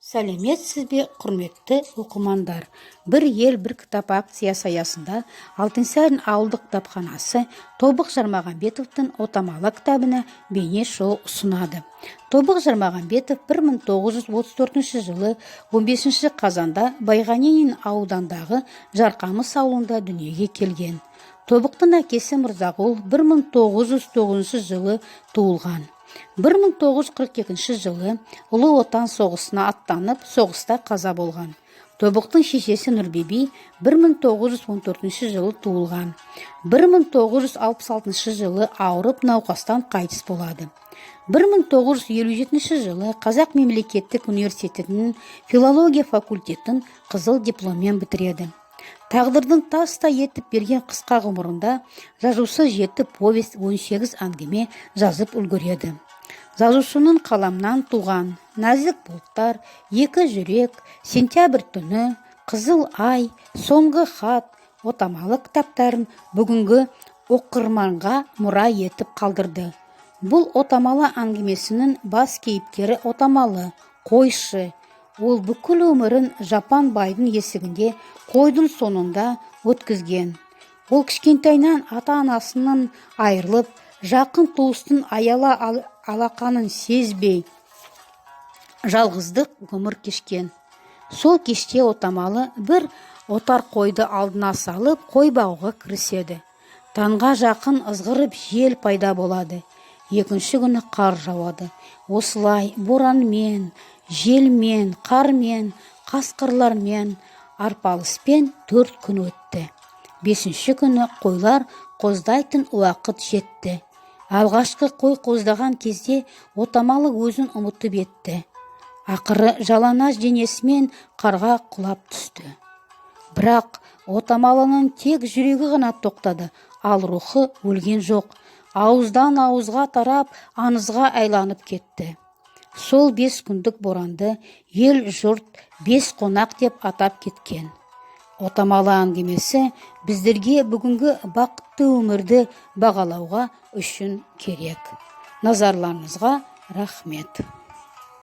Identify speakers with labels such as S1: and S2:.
S1: Сәлеметсіз бе, құрметті оқырмандар. Бір ел бір кітап акциясы аясында Алтынсарин ауылдық кітапханасы Тобық Жармағанбетовтың отамалы кітабына бейне шоу ұсынады. Тобық Жармағанбетов 1934 жылы 15 қазанда Байғанин аудандағы Жарқамыс ауылында дүниеге келген. Тобықтың әкесі Мырзағұл 1909 жылы туылған. 1942 жылы Ұлы Отан соғысына аттанып, соғыста қаза болған. Тобықтың шешесі Нұрбиби 1914 жылы туылған. 1966 жылы ауырып науқастан қайтыс болады. 1957 жылы Қазақ мемлекеттік университетінің филология факультетін қызыл дипломмен бітіреді. Тағдырдың тастай етіп берген қысқа ғұмырында жазушы 7 повесть, 18 әңгіме жазып үлгереді. Жазушының қаламнан туған Нәзік бұлттар, Екі жүрек, Сентябрь түні, Қызыл ай, Соңғы хат, отамалы кітаптарын бүгінгі оқырманға мұра етіп қалдырды. Бұл отамалы әңгімесінің бас кейіпкері отамалы, қойшы. Ол бүкіл өмірін Жапан байдың есігінде қойдың соңында өткізген. Ол кішкентайынан ата-анасынан айырылып, жақын туыстың аяла алақанын сезбей, жалғыздық ғұмыр кешкен. Сол кеште отамалы бір отар қойды алдына салып, қой бағуға кіріседі. Таңға жақын ызғырып жел пайда болады. Екінші күні қар жауады. Осылай боранмен, желмен, қармен, қасқырлармен, арпалыспен 4 күн өтті. 5-ші күні қойлар қоздайтын уақыт жетті. Алғашқы қой қоздаған кезде отамалы өзін ұмытып етті. Ақыры жалаңаш денесімен қарға құлап түсті. Бірақ отамалының тек жүрегі ғана тоқтады, ал рухы өлген жоқ. Ауыздан ауызға тарап, аңызға айланып кетті. Сол 5 күндік боранды ел жұрт 5 қонақ деп атап кеткен. Отамалы әңгімесі біздерге бүгінгі бақытты өмірді бағалауға үшін керек. Назарларыңызға рахмет.